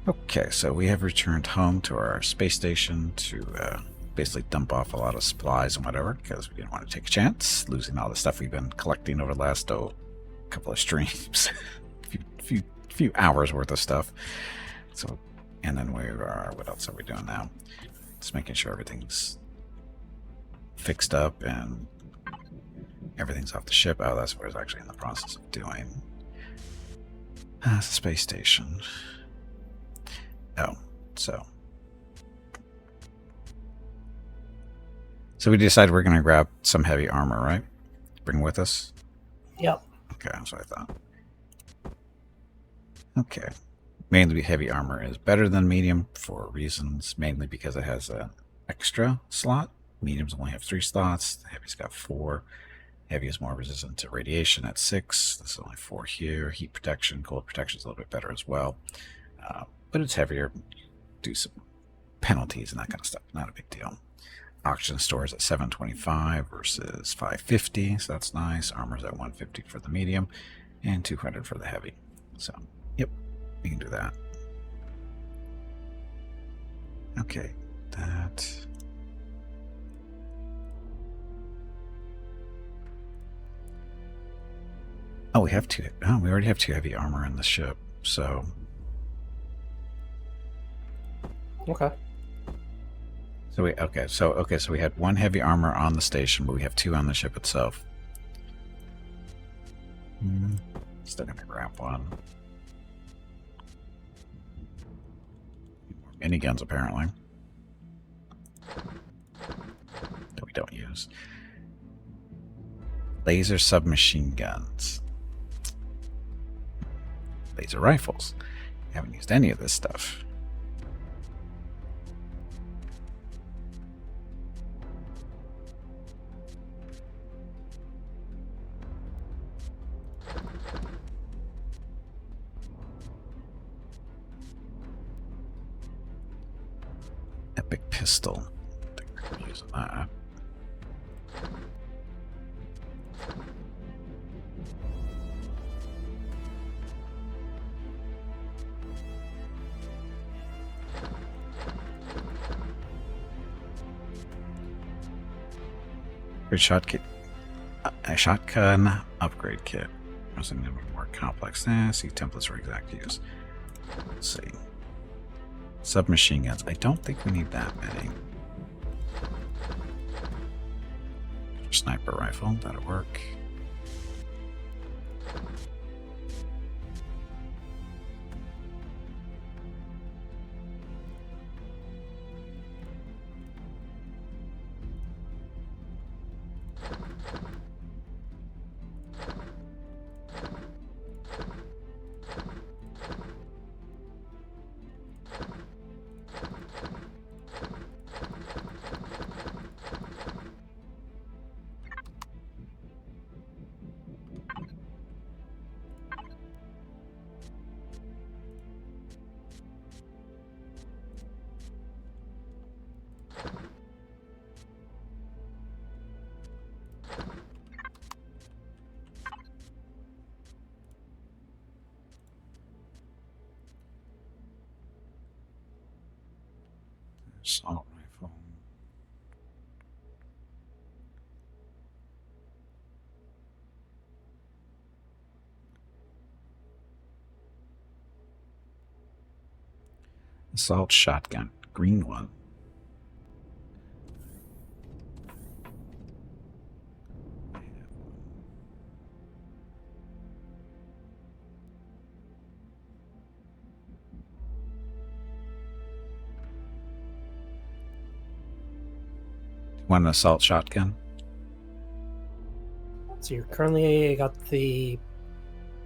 Okay, so we have returned home to our space station to basically dump off a lot of supplies and whatever, because we didn't want to take a chance losing all the stuff we've been collecting over the last couple of streams, few hours worth of stuff. So, and then we are. What else are we doing now? Just making sure everything's fixed up and everything's off the ship. Oh, that's what I was actually in the process of doing. It's a space station. Oh, so we decided we're going to grab some heavy armor, right? Bring with us? Yep. Okay, that's what I thought. Okay. Mainly heavy armor is better than medium for reasons, mainly because it has an extra slot. Mediums only have 3 slots. The heavy's got 4. Heavy is more resistant to radiation at 6. This is only 4 here. Heat protection, cold protection is a little bit better as well. But it's heavier. Do some penalties and that kind of stuff. Not a big deal. Oxygen stores at 725 versus 550, so that's nice. Armor's at 150 for the medium and 200 for the heavy. So, yep, we can do that. Okay, that. Oh, we have 2. Oh, we already have 2 heavy armor in the ship, so. Okay. So we had 1 heavy armor on the station, but we have 2 on the ship itself. Still gonna grab 1. Miniguns apparently that we don't use. Laser submachine guns. Laser rifles. We haven't used any of this stuff. Epic pistol. I think we're gonna use that. Good shot kit. A shotgun upgrade kit. There's a more complex. See templates for exact use. Let's see. Submachine guns. I don't think we need that many. Sniper rifle. That'll work. Assault rifle. Assault shotgun. Green one. Want an assault shotgun? So you're currently got the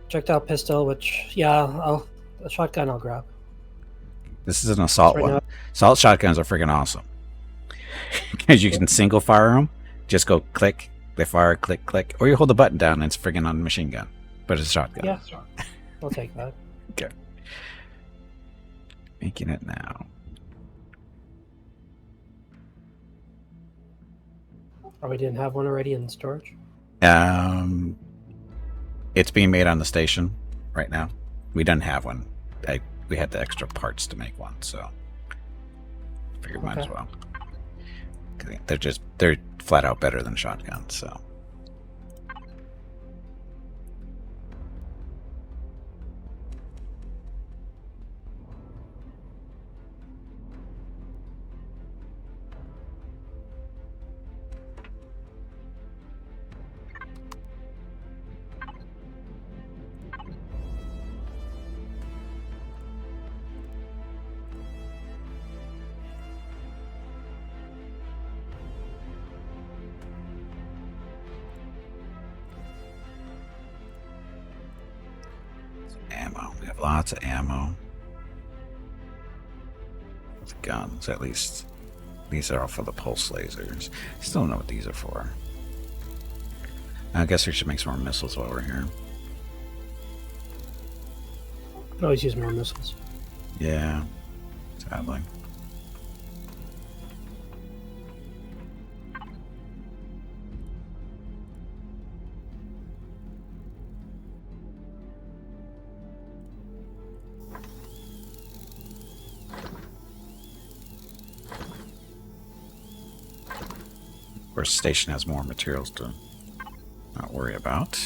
projectile pistol, which a shotgun I'll grab. This is an assault Right one. now. Assault shotguns are freaking awesome because you can single fire them. Just go click, they fire, click, click, or you hold the button down and it's friggin' on a machine gun, but it's a shotgun. Yeah, I'll take that. Okay. Making it now. Oh, we didn't have one already in storage? It's being made on the station right now. We don't have one. I we had the extra parts to make one, so figured might as Okay. well. They're flat out better than shotguns, so. Ammo. We have lots of ammo. With guns, at least. These are all for the pulse lasers. Still don't know what these are for. I guess we should make some more missiles while we're here. Could always use more missiles. Yeah, sadly. Of course, station has more materials to not worry about.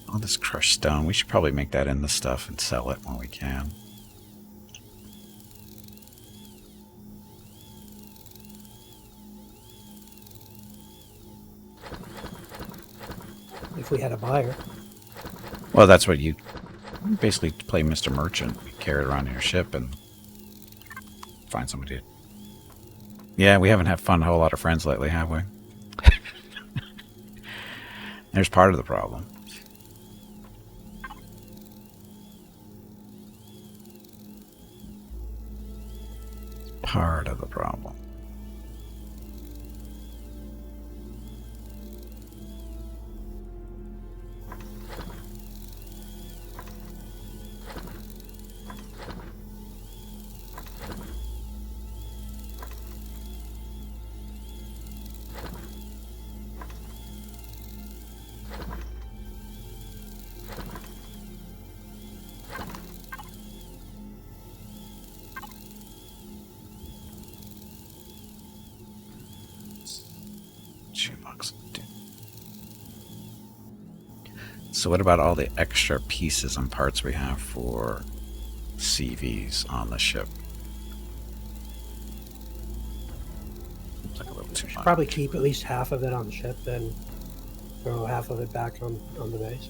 All this crushed stone, we should probably make that into stuff and sell it when we can. If we had a buyer. Well, that's what you basically play Mr. Merchant. You carry it around in your ship and find somebody to... Yeah, we haven't had fun a whole lot of friends lately, have we? There's part of the problem. Part of the problem. So what about all the extra pieces and parts we have for CVs on the ship? Looks like a little too much. Probably keep at least half of it on the ship and throw half of it back on the base.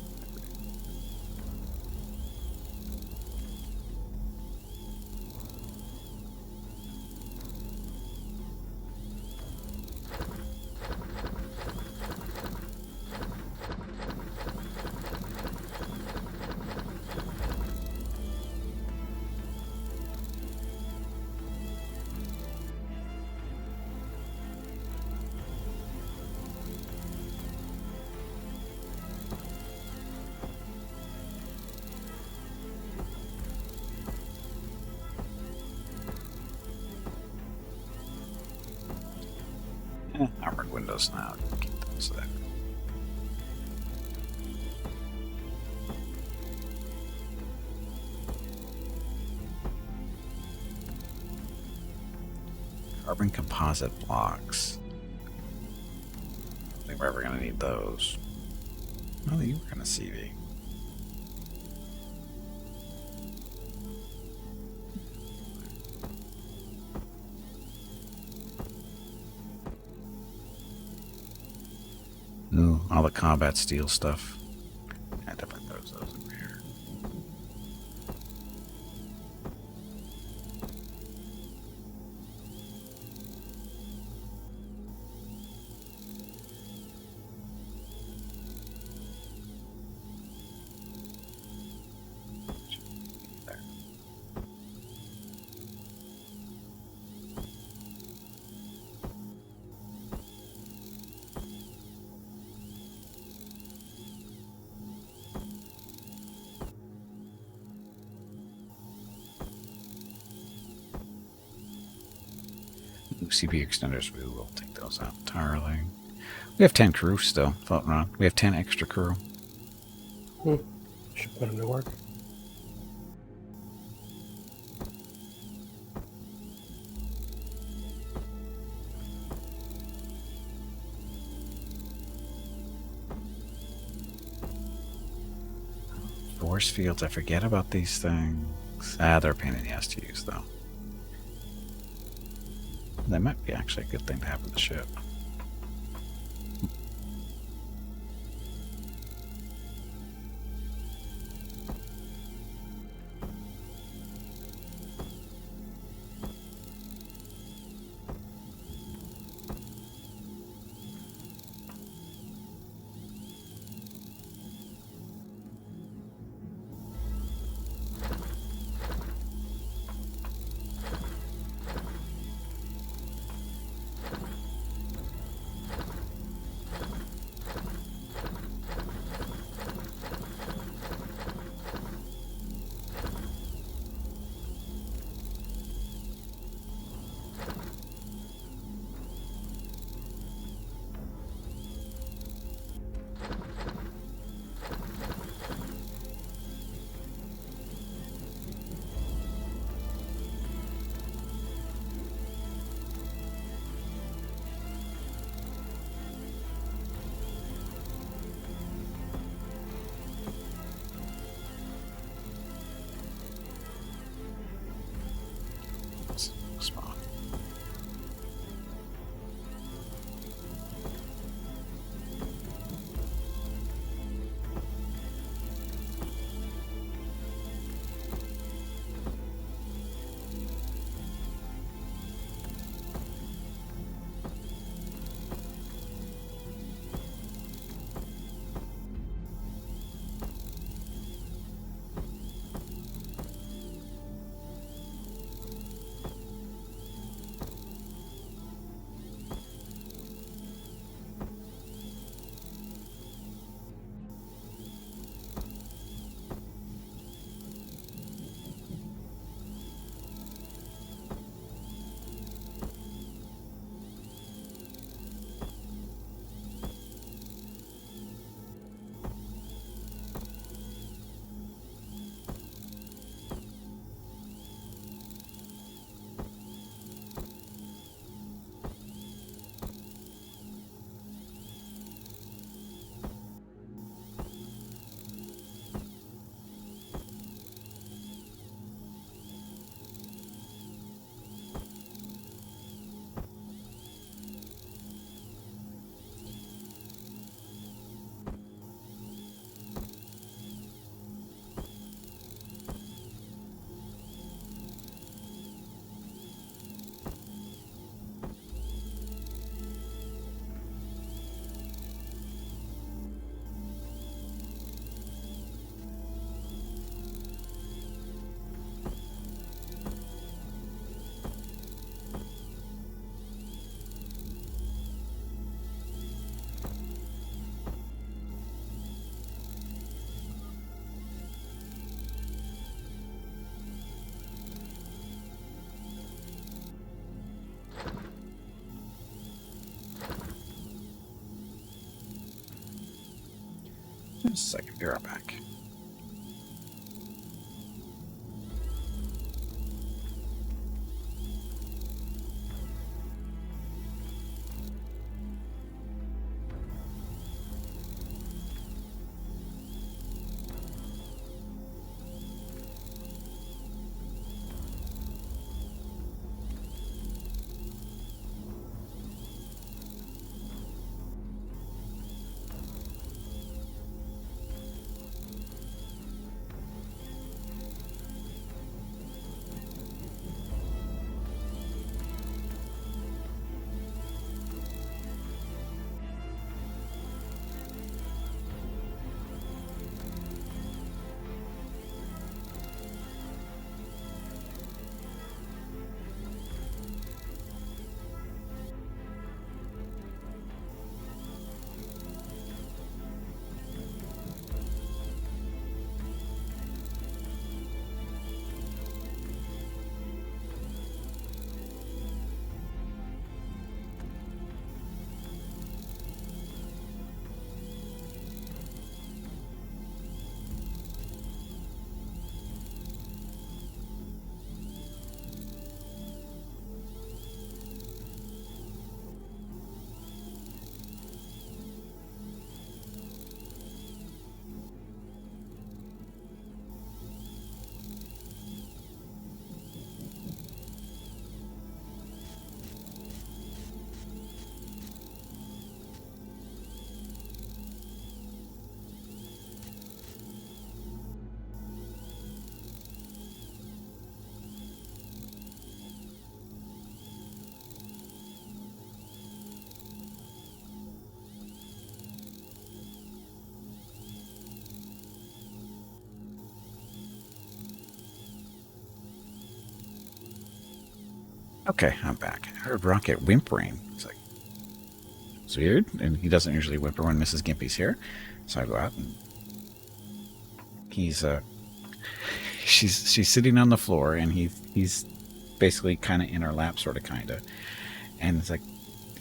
Armored windows now. Keep those there. Carbon composite blocks. I don't think we're ever going to need those. Oh, you were going to CV. Ooh, all the combat steel stuff. I definitely throws those over here. There. CPU extenders, we will take those out entirely. We have 10 crew still floating around. We have 10 extra crew. Should put them to work. Force fields, I forget about these things. They're a pain in the ass to use, though. That might be actually a good thing to have in the ship. Spot. Just a second, be right back. Okay, I'm back. I heard Rocket whimpering. It's like, it's weird, and he doesn't usually whimper when Mrs. Gimpy's here. So I go out, and he's she's sitting on the floor, and he's basically kind of in her lap, sort of, kind of. And it's like,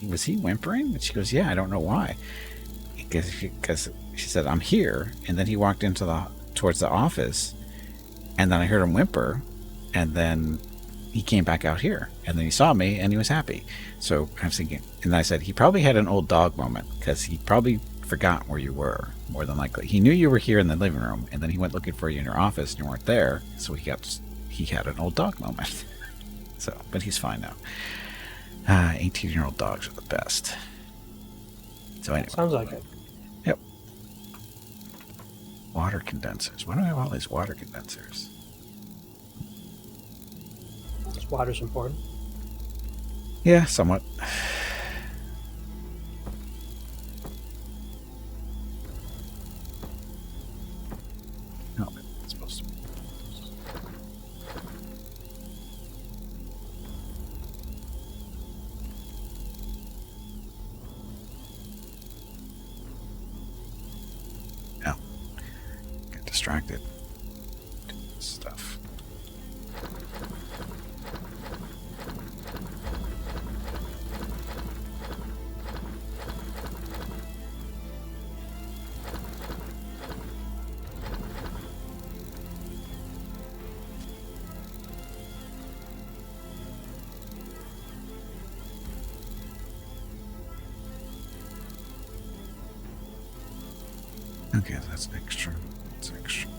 was he whimpering? And she goes, yeah, I don't know why. Because she said, I'm here. And then he walked towards the office, and then I heard him whimper, and then he came back out here, and then he saw me, and he was happy. So I was thinking, and I said, he probably had an old dog moment, because he probably forgot where you were, more than likely. He knew you were here in the living room, and then he went looking for you in your office, and you weren't there, so he had an old dog moment. So, but he's fine now. 18-year-old dogs are the best. So anyway. Sounds like it. Yep. Water condensers. Why do I have all these water condensers? This water's important. Yeah, somewhat. No, it's supposed to be. No. Get distracted. Stuff. Okay, that's extra. That's extra.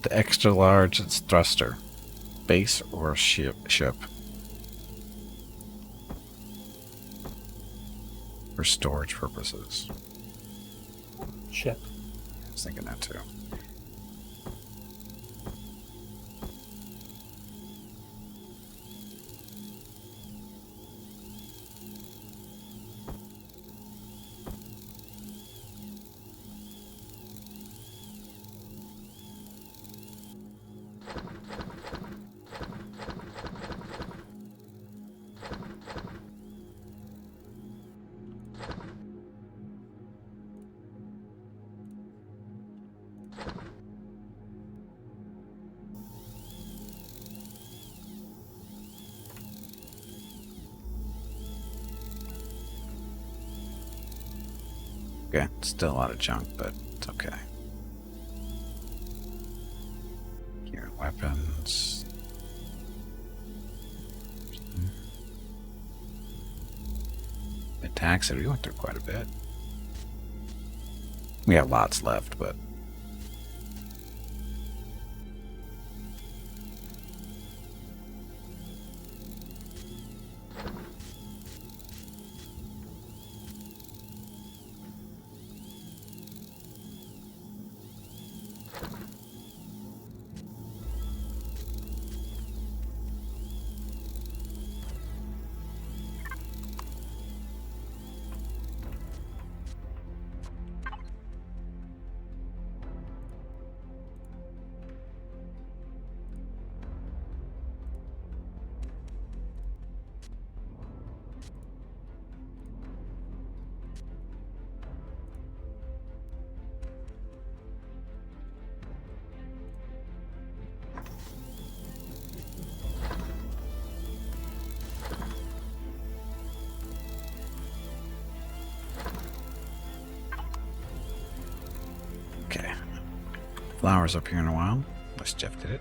The extra large thruster, base or ship. For storage purposes. Ship. I was thinking that too. Okay, still a lot of junk, but it's okay. Here, weapons. Attacks, we went through quite a bit. We have lots left, but okay. Flowers up here in a while. Unless Jeff did it.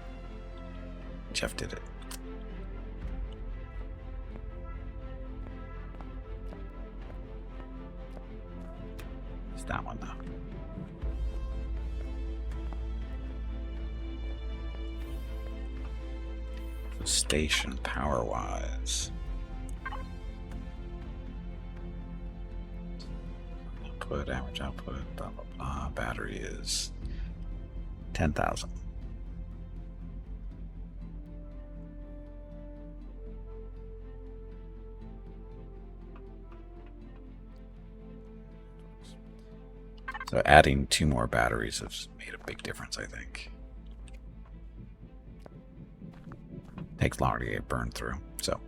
Jeff did it. It's that one though. station power-wise. Output, average output, blah, blah, blah. Battery is 10,000. So adding 2 more batteries has made a big difference, I think. Takes longer to get burned through, so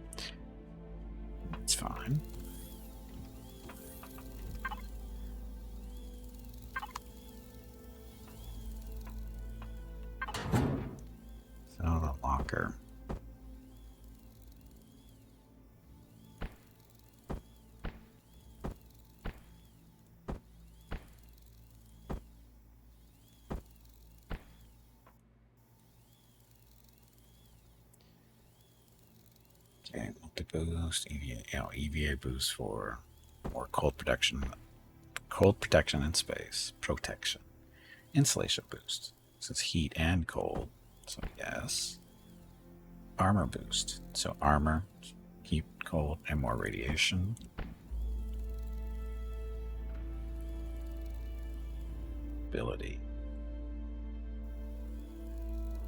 it's fine. So the locker. Okay, multi-boost, EVA boost for more cold protection in space, protection, insulation boost. So it's heat and cold, so yes. Armor boost, so armor, heat, cold, and more radiation. Ability.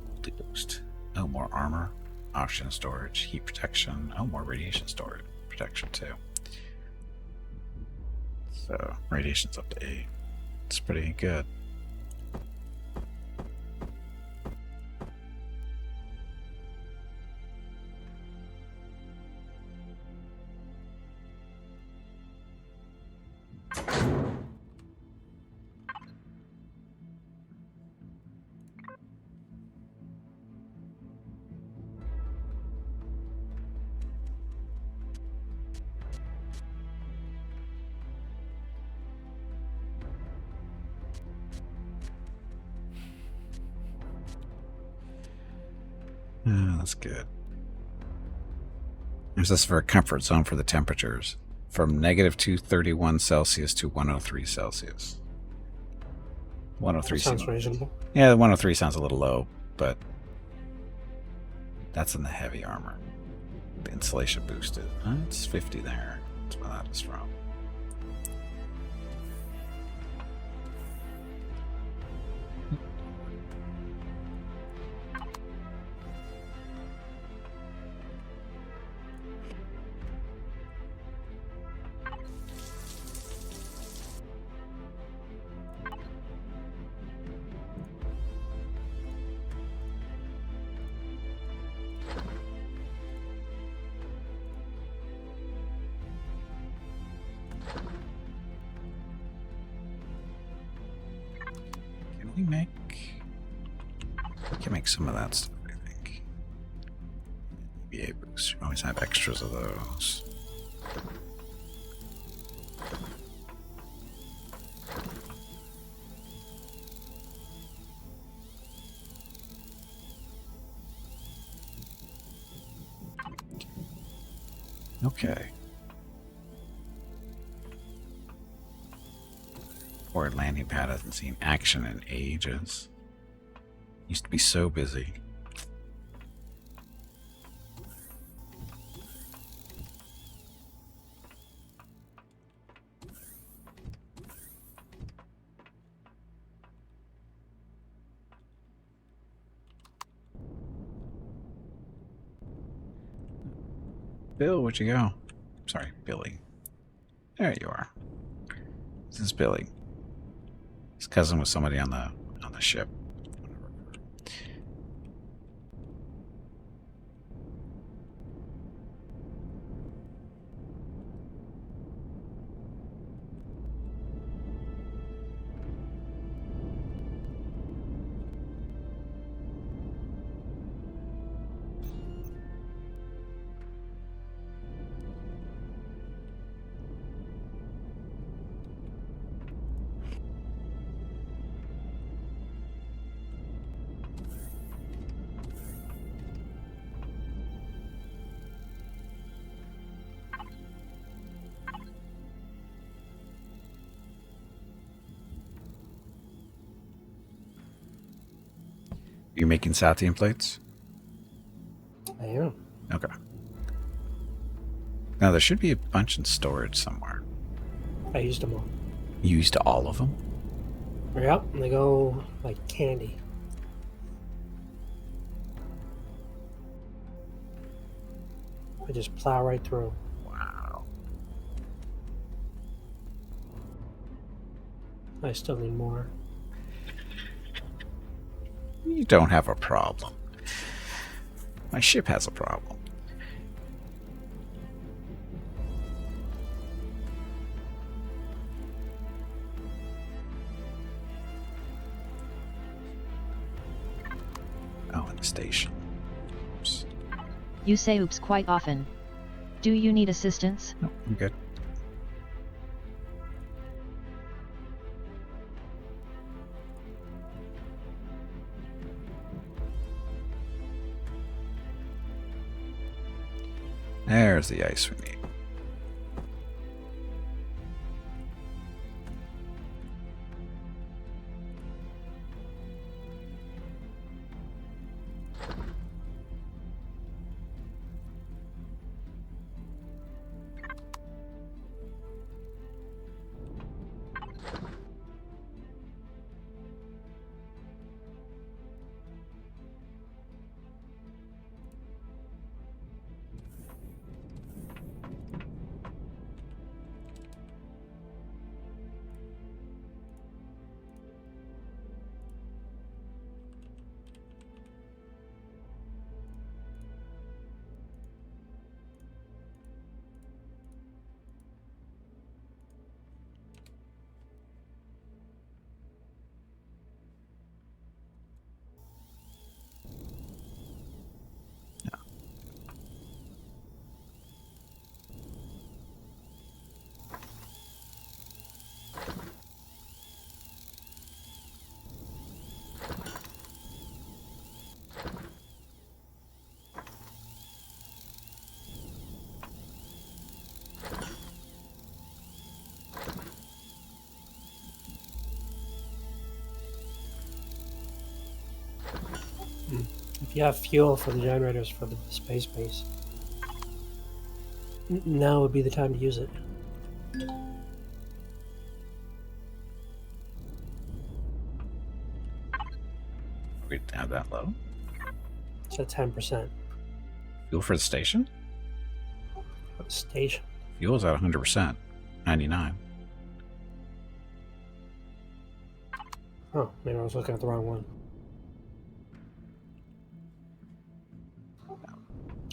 Multi-boost. Oh, more armor. Oxygen storage, heat protection. Oh, more radiation storage protection too. So radiation's up to 8. It's pretty good. That's good. There's this for a comfort zone for the temperatures. From negative 231 Celsius to 103 Celsius. 103 sounds reasonable. Yeah, the 103 sounds a little low, but that's in the heavy armor. The insulation boosted. It's 50 there. That's where that is from. We can make some of that stuff, I think. EVA boost. We always have extras of those. Okay. Forward landing pad hasn't seen action in ages. Used to be so busy. Bill, where'd you go? Sorry, Billy. There you are. This is Billy. His cousin was somebody on the ship. You making Sathian plates? I am. Okay. Now, there should be a bunch in storage somewhere. I used them all. You used all of them? Yep, and they go like candy. I just plow right through. Wow. I still need more. You don't have a problem. My ship has a problem. Oh, in the station. Oops. You say oops quite often. Do you need assistance? No, I'm good. There's the ice we need. If you have fuel for the generators for the space base, now would be the time to use it. We have that low. It's at 10%. Fuel for the station? Station. Fuel's at 100%. 99. Oh, maybe I was looking at the wrong one.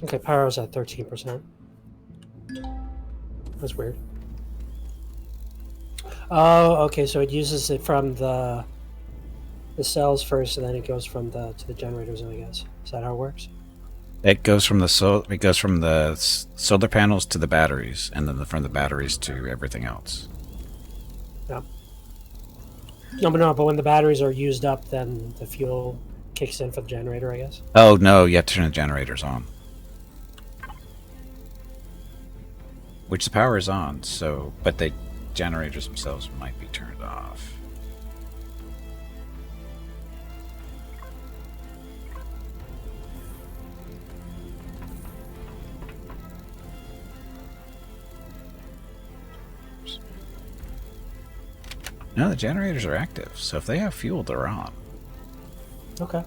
Okay, power's at 13%. That's weird. Oh, okay, so it uses it from the cells first, and then it goes from the to the generators, I guess. Is that how it works? It goes from the solar panels to the batteries, and then from the batteries to everything else. Yeah. No, but when the batteries are used up, then the fuel kicks in for the generator, I guess. Oh no, you have to turn the generators on. Which the power is on, so but the generators themselves might be turned off. No, the generators are active, so if they have fuel, they're on. Okay.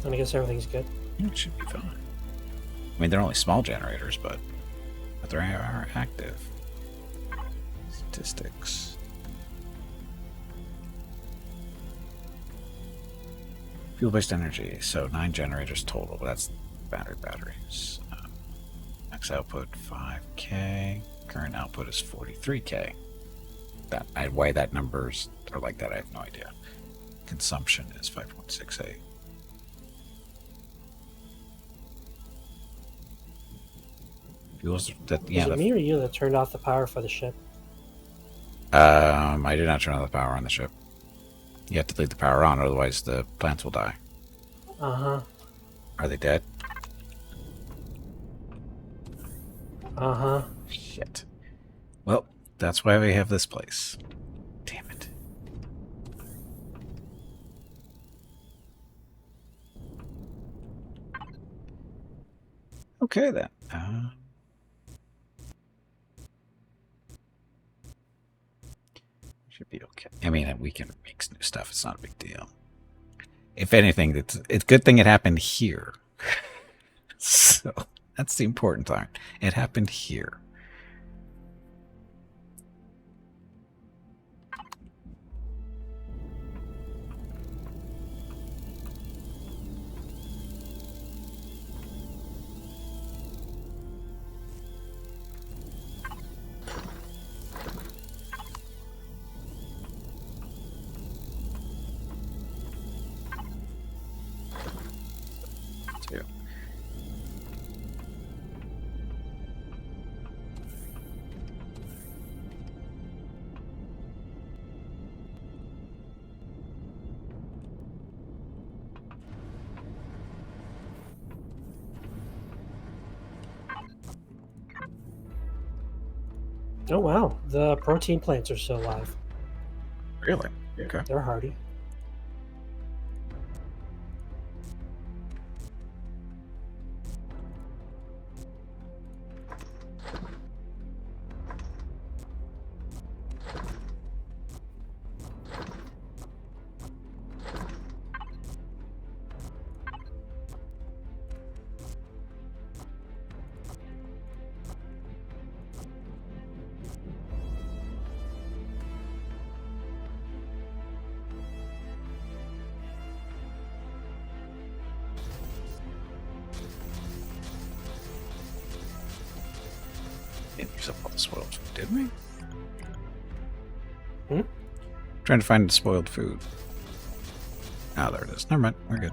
Then I guess everything's good. It should be fine. I mean, they're only small generators, but they are active. Statistics. Fuel-based energy, so 9 generators total. That's batteries. Max output 5K. Current output is 43K. Why that numbers are like that, I have no idea. Consumption is 5.68. Fuels that Was it me or you that turned off the power for the ship? I did not turn on the power on the ship. You have to leave the power on, otherwise the plants will die. Uh-huh. Are they dead? Uh-huh. Shit. Well, that's why we have this place. Damn it. Okay then. Should be okay. I mean, we can make new stuff. It's not a big deal. If anything, it's a good thing it happened here. So that's the important part. It happened here. Too. Oh wow, the protein plants are still alive. Really? Okay. They're hardy. Didn't use up all the spoiled food, did we? Hmm? Trying to find the spoiled food. Ah, there it is. Never mind. We're good.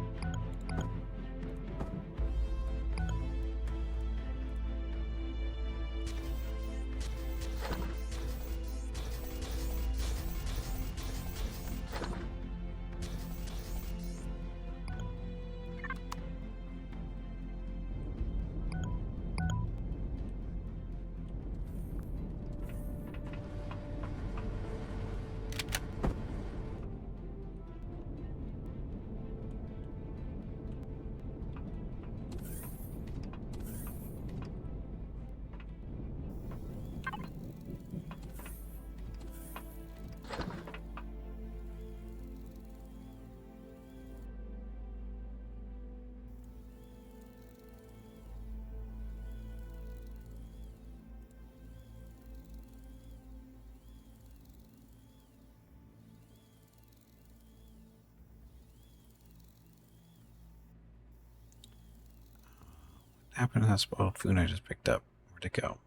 What happened to that spoiled food I just picked up? Where'd it go?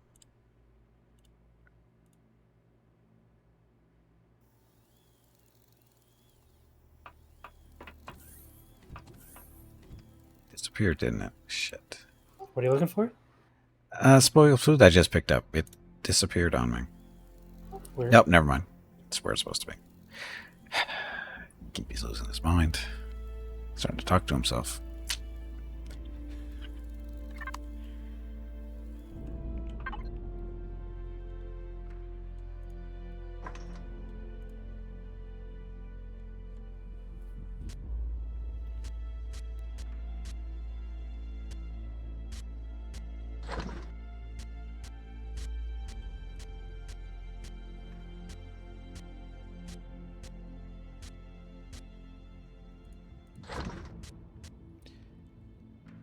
Disappeared, didn't it? Shit. What are you looking for? Spoiled food I just picked up. It disappeared on me. Where? Nope, never mind. It's where it's supposed to be. Keep he's losing his mind. Starting to talk to himself.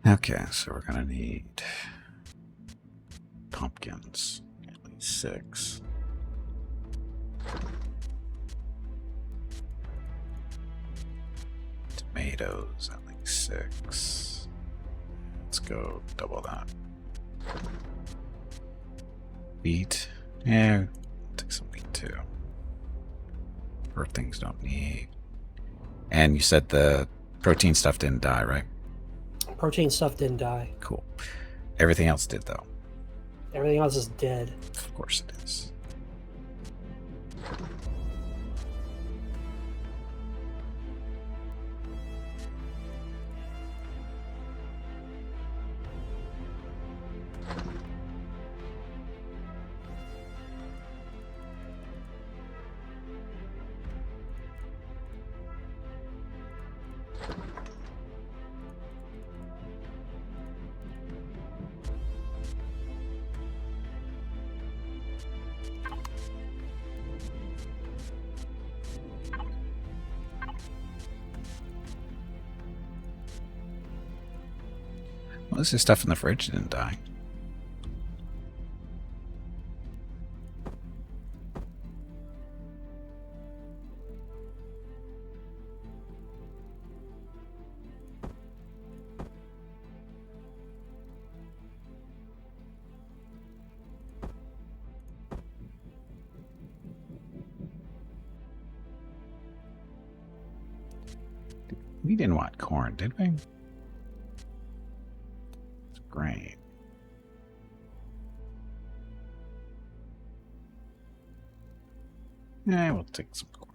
Okay, so we're gonna need pumpkins, at least 6. Tomatoes, at least 6. Let's go double that. Wheat, yeah, take some wheat too. Or things don't need. And you said the protein stuff didn't die, right? Protein stuff didn't die. Cool. Everything else did, though. Everything else is dead. Of course it is. This is stuff in the fridge didn't die. We didn't want corn, did we? It's grain. Yeah, we'll take some corn.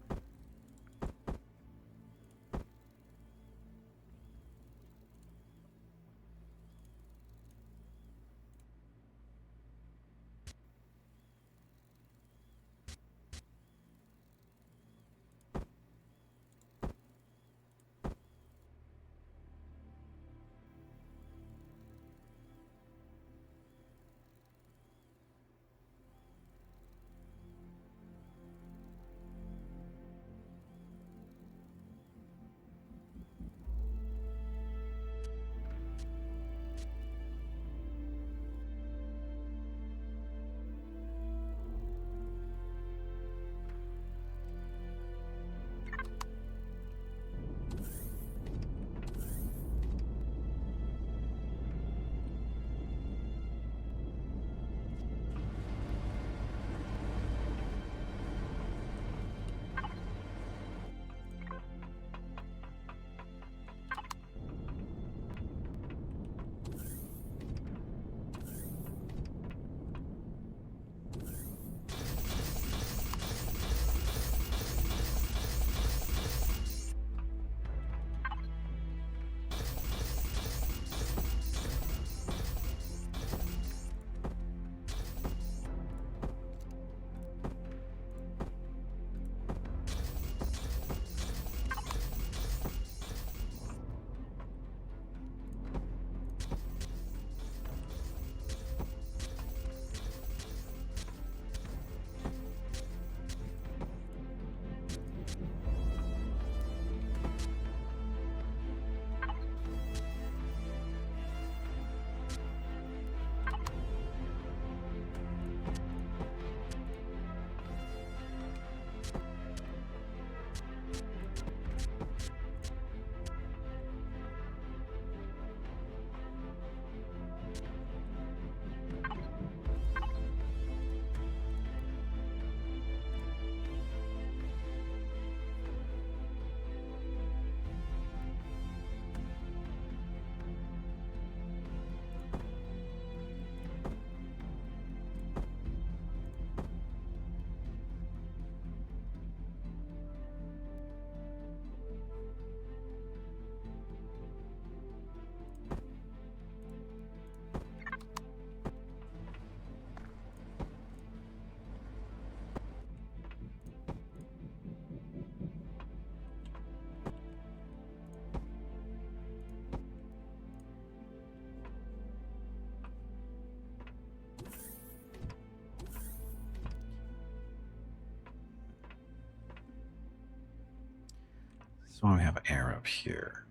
So we have air up here.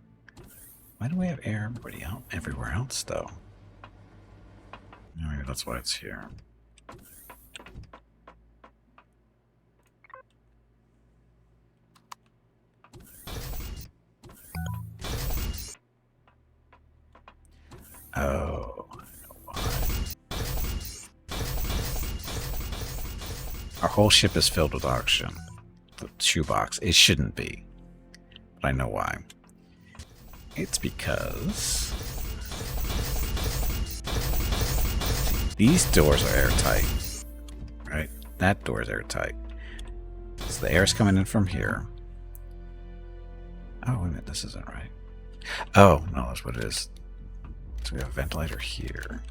Why do we have air everywhere else, though? Maybe that's why it's here. Oh, I know why. Our whole ship is filled with oxygen. The shoebox. It shouldn't be. But I know why. It's because these doors are airtight. Right? That door is airtight. So the air's coming in from here. Oh, wait a minute. This isn't right. Oh, no, that's what it is. So we have a ventilator here.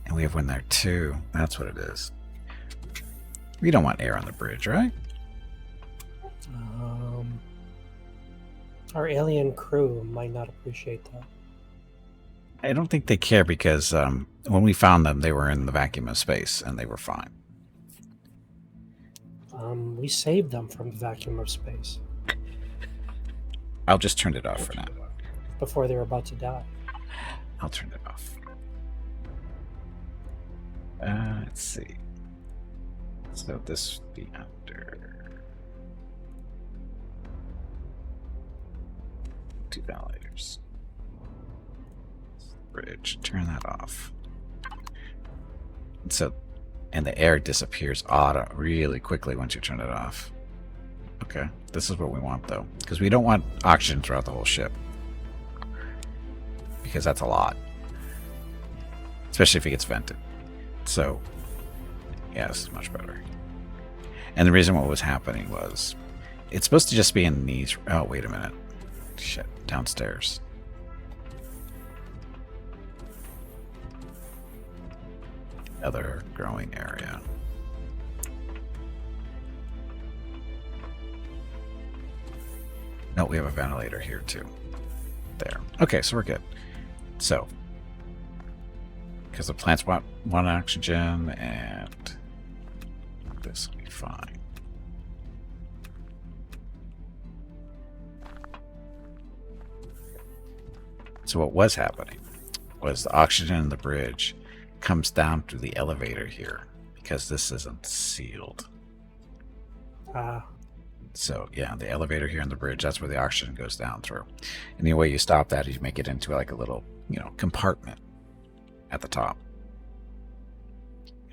And we have one there too. That's what it is. We don't want air on the bridge, right? Our alien crew might not appreciate that. I don't think they care because when we found them, they were in the vacuum of space and they were fine. We saved them from the vacuum of space. I'll just turn it off for now. Before they were about to die. I'll turn it off. Let's see. So this would be under 2 ventilators. Bridge, turn that off. And the air disappears really quickly once you turn it off. Okay, this is what we want though, because we don't want oxygen throughout the whole ship, because that's a lot, especially if it gets vented. So yeah, this is much better. And the reason what was happening was it's supposed to just be in these. Oh, wait a minute. Shit, downstairs. Other growing area. No, we have a ventilator here too. There. Okay, so we're good. So, because the plants want oxygen, and this will be fine. So what was happening was the oxygen in the bridge comes down through the elevator here because this isn't sealed. So yeah, the elevator here in the bridge, that's where the oxygen goes down through. And the way you stop that is you make it into like a little, compartment at the top.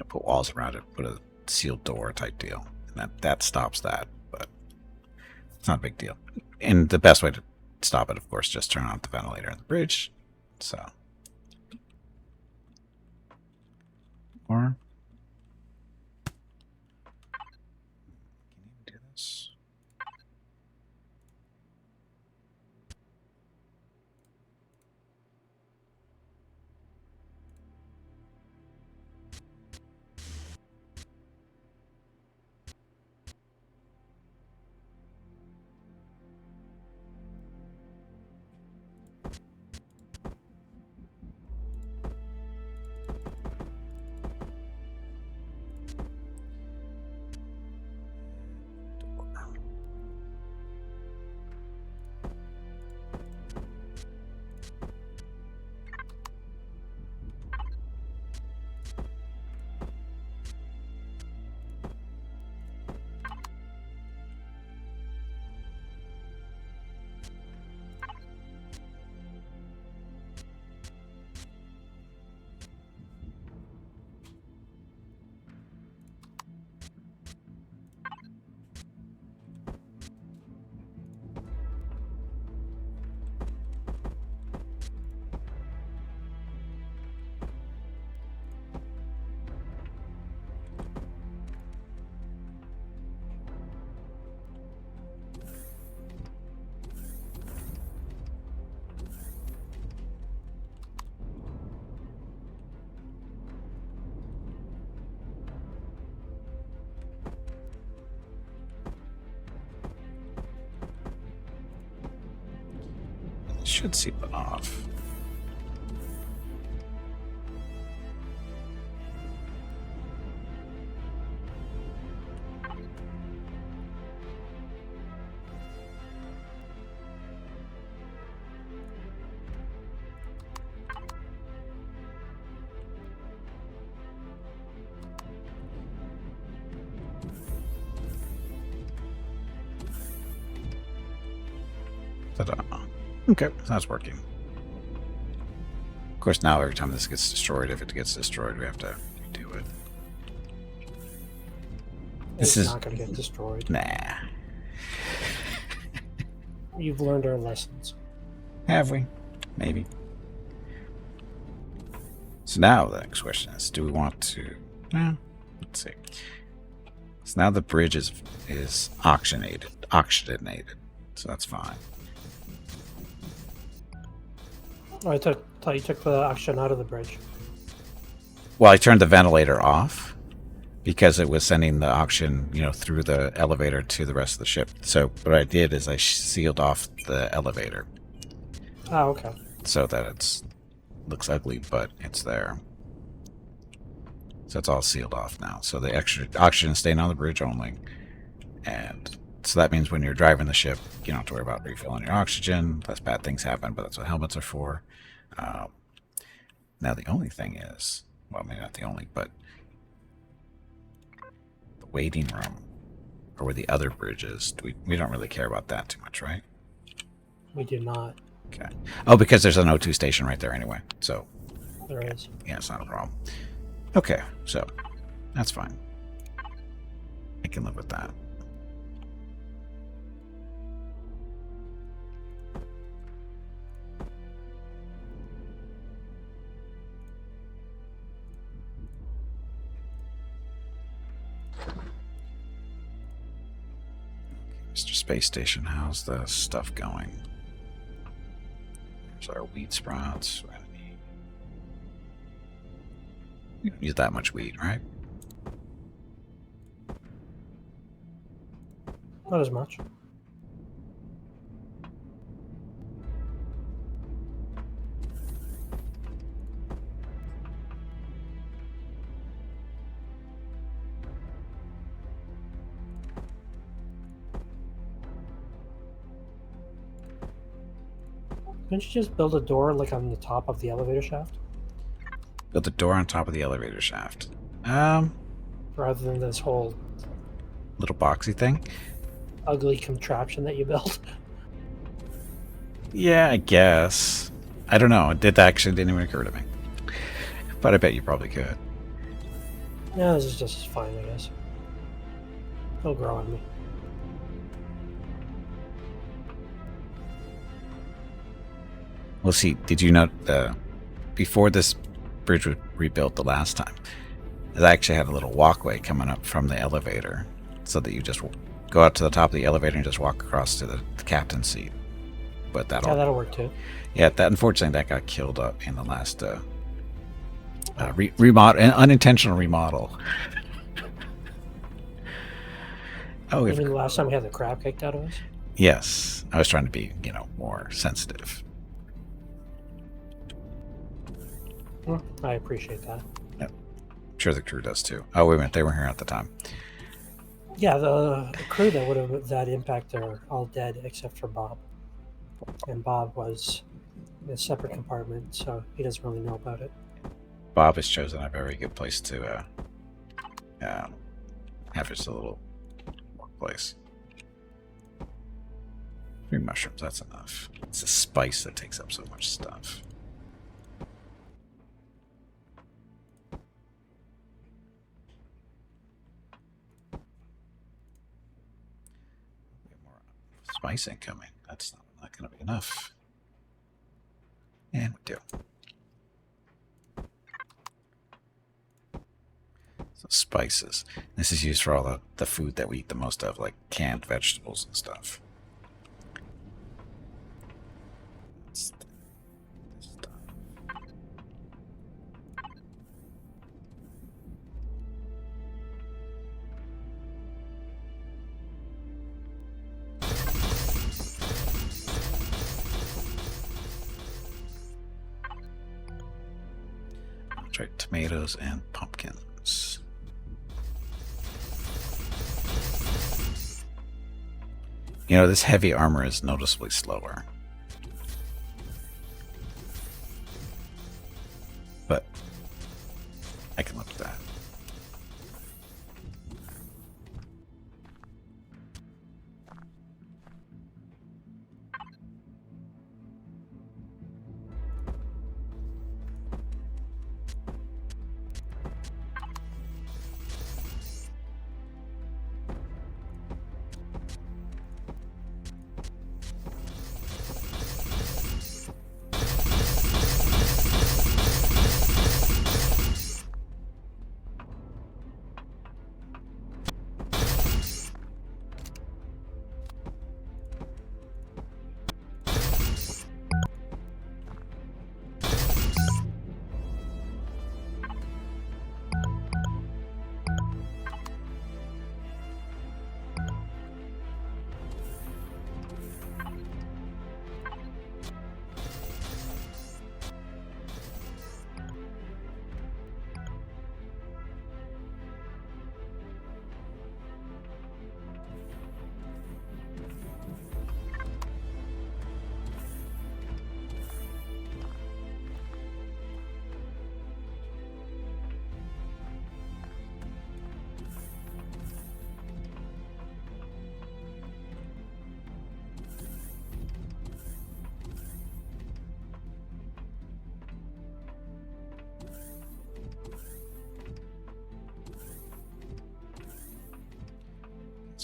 Put walls around it, put a sealed door type deal, and that stops that. But it's not a big deal. And the best way to stop it, of course, just turn on the ventilator in the bridge. So, or can you do this? Should seal it off. Ta-da. Okay, so that's working. Of course, now every time this gets destroyed, if it gets destroyed, we have to redo it. It's not going to get destroyed. Nah. You've learned our lessons. Have we? Maybe. So now the next question is, do we want to... let's see. So now the bridge is oxygenated. So that's fine. Oh, I thought you took the oxygen out of the bridge. Well, I turned the ventilator off because it was sending the oxygen, through the elevator to the rest of the ship. So what I did is I sealed off the elevator. Oh, okay. So that looks ugly, but it's there. So it's all sealed off now. So the extra oxygen is staying on the bridge only. And so that means when you're driving the ship, you don't have to worry about refilling your oxygen. Less bad things happen, but that's what helmets are for. Now the only thing is, well, maybe not the only, but the waiting room, or where the other bridge is, we don't really care about that too much, right? We do not. Okay. Oh, because there's an O2 station right there anyway. So, There is. yeah, it's not a problem. Okay, so that's fine. I can live with that. Mr. Space Station, how's the stuff going? There's our wheat sprouts. We're gonna need... You don't use that much wheat, right? Not as much. Couldn't you just build a door like on the top of the elevator shaft? Build a door on top of the elevator shaft. Rather than this whole Little boxy thing. ugly contraption that you built. Yeah, I guess. I don't know. It actually didn't even occur to me. But I bet you probably could. Yeah, this is just fine, I guess. It'll grow on me. Well, see, did you note before this bridge was rebuilt the last time, it actually had a little walkway coming up from the elevator, so that you just go out to the top of the elevator and just walk across to the captain's seat. But Yeah, that'll work too. yeah, that unfortunately that got killed up in the last remodel, an unintentional remodel. Oh, You mean the last time we had the crap kicked out of us? yes, I was trying to be, more sensitive. I appreciate that. I'm sure the crew does too. Oh, wait a minute, they were here at the time. Yeah, the crew that would have that impact are all dead except for Bob. And Bob was in a separate compartment, so he doesn't really know about it. Bob has chosen a very good place to have his little workplace. 3 mushrooms, that's enough. It's the spice that takes up so much stuff. We have more spice incoming. That's not going to be enough. And we do. So spices. This is used for all the food that we eat the most of, like canned vegetables and stuff. This stuff. I'll try tomatoes and pumpkins. This heavy armor is noticeably slower. But I can live with that.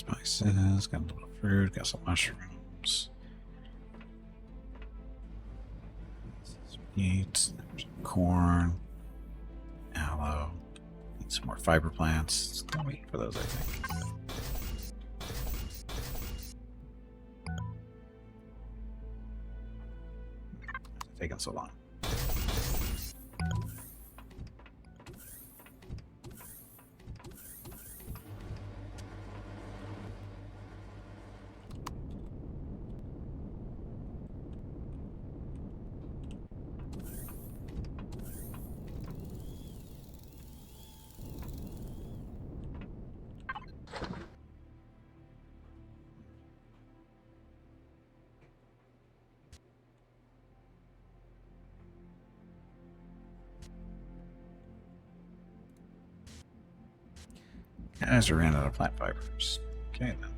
Spices, got a little fruit, got some mushrooms. Meat, corn, aloe, need some more fiber plants. Gonna wait for those, I think. It's taking so long. Guys, we ran out of plant fibers. Okay then.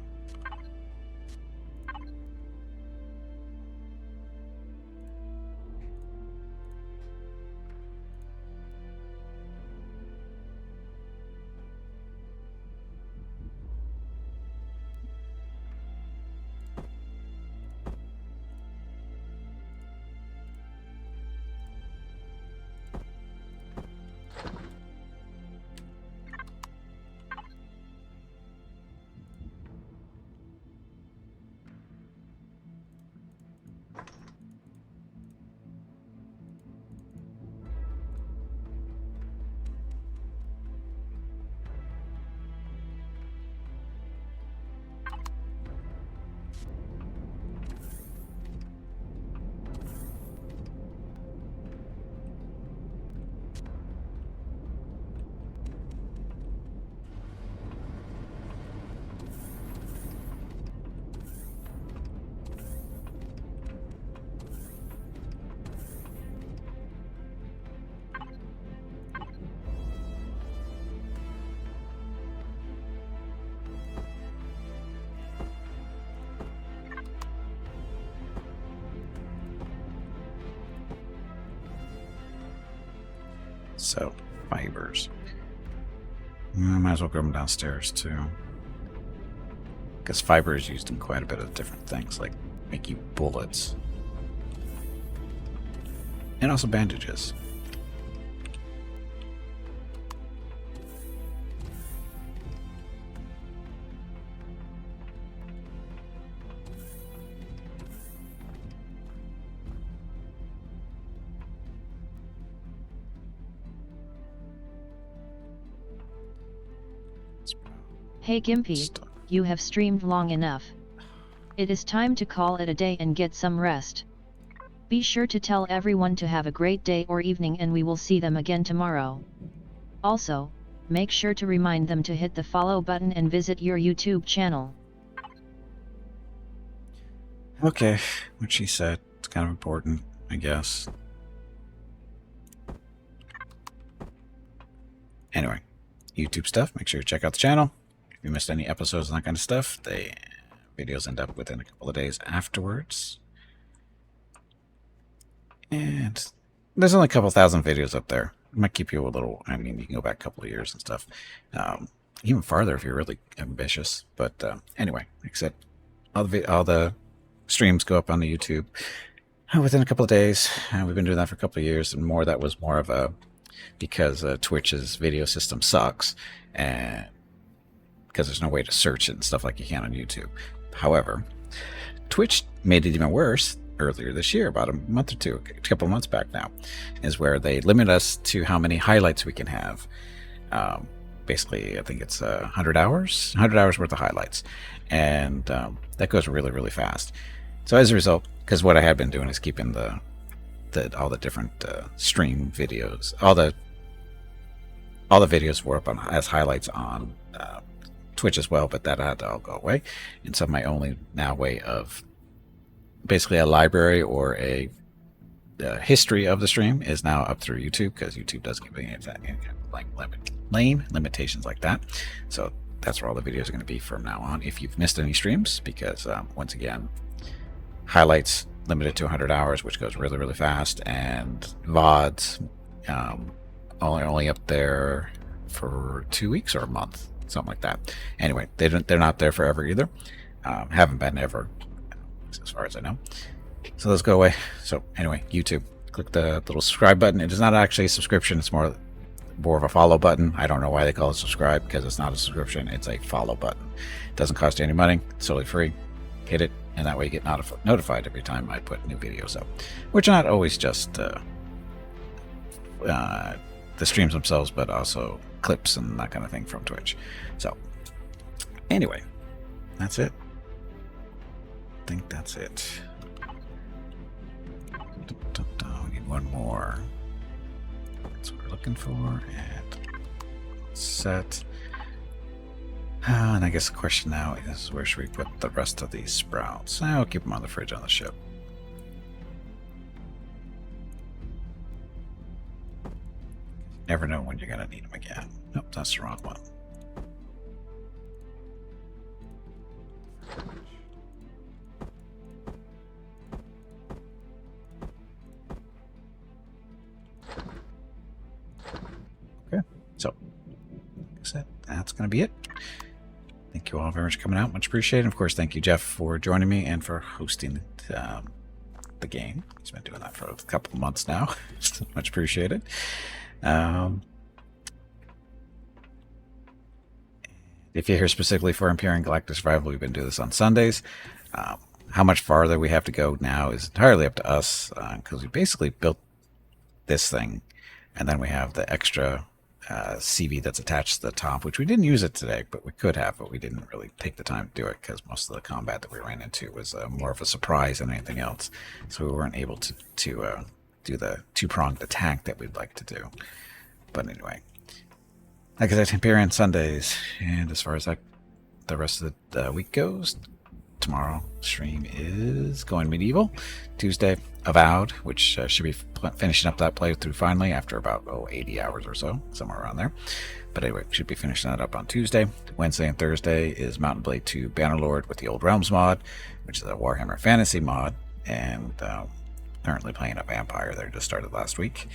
So, fibers. I might as well grab them downstairs too. Because fiber is used in quite a bit of different things, like making bullets. And also bandages. Hey Gimpy, Stuff. you have streamed long enough. It is time to call it a day and get some rest. Be sure to tell everyone to have a great day or evening and we will see them again tomorrow. Also, make sure to remind them to hit the follow button and visit your YouTube channel. Okay, what she said. It's kind of important, I guess. Anyway, YouTube stuff. Make sure you check out the channel. If you missed any episodes and that kind of stuff, the videos end up within a couple of days afterwards. And there's only a couple thousand videos up there. It might keep you a little, I mean, you can go back a couple of years and stuff. Even farther if you're really ambitious. But anyway, like I said, all the streams go up on the YouTube within a couple of days. We've been doing that for a couple of years, and that was more of a, because Twitch's video system sucks, and because there's no way to search it and stuff like you can on YouTube. However, Twitch made it even worse earlier this year, about a month or two, a couple of months back now, is where they limit us to how many highlights we can have. Basically, I think it's 100 hours worth of highlights, and that goes really, really fast. So as a result, because what I had been doing is keeping all the different stream videos, all the videos were up on as highlights on Twitch as well, but that had to all go away. And so my only now way of basically a library or a history of the stream is now up through YouTube, because YouTube doesn't give any like lame limitations like that. So that's where all the videos are going to be from now on. If you've missed any streams, because once again, highlights limited to 100 hours, which goes really, really fast, and VODs only up there for 2 weeks or a month. something like that. Anyway, they're not there forever either. Haven't been ever, as far as I know. So let's go away. So anyway, YouTube, click the little subscribe button. It is not actually a subscription. It's more of a follow button. I don't know why they call it subscribe, because it's not a subscription. It's a follow button. It doesn't cost you any money. It's totally free. Hit it, and that way you get notified every time I put new videos up, which are not always just the streams themselves, but also clips and that kind of thing from Twitch. So anyway, that's it. I think that's it. We need one more. That's what we're looking for. And set. And I guess the question now is, where should we put the rest of these sprouts? I'll keep them on the fridge on the ship. Never know when you're going to need them again. Nope, that's the wrong one. Okay, so that's going to be it. Thank you all very much for coming out. Much appreciated. Of course, thank you, Jeff, for joining me and for hosting the game. He's been doing that for a couple of months now. Much appreciated. If you're here specifically for Empyrion Galactic Survival, we've been doing this on Sundays. How much farther we have to go now is entirely up to us, because we basically built this thing, and then we have the extra CV that's attached to the top, which we didn't use it today, but we could have, but we didn't really take the time to do it because most of the combat that we ran into was more of a surprise than anything else, so we weren't able to do the two-pronged attack that we'd like to do. But anyway, like I said, Empyrion Sundays, and as far as the rest of the week goes, tomorrow stream is going medieval. Tuesday, Avowed, which should be finishing up that playthrough finally after about 80 hours or so, somewhere around there. But anyway, should be finishing that up on Tuesday. Wednesday and Thursday is Mountain Blade 2 Bannerlord with the Old Realms mod, which is a Warhammer Fantasy mod, and currently playing a Vampire that just started last week.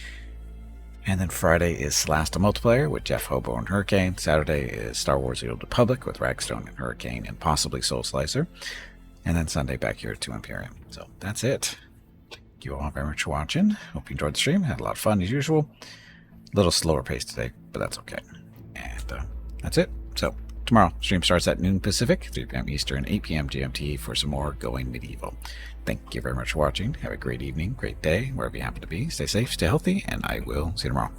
And then Friday is Celasta multiplayer with Jeff, Hobo, and Hurricane. Saturday is Star Wars: The Old Republic with Ragstone and Hurricane, and possibly Soul Slicer. And then Sunday back here to Empyrion. So that's it. Thank you all very much for watching. Hope you enjoyed the stream. Had a lot of fun as usual. A little slower pace today, but that's okay. And that's it. So tomorrow, stream starts at noon Pacific, 3 p.m. Eastern, 8 p.m. GMT for some more Going Medieval. Thank you very much for watching. Have a great evening, great day, wherever you happen to be. Stay safe, stay healthy, and I will see you tomorrow.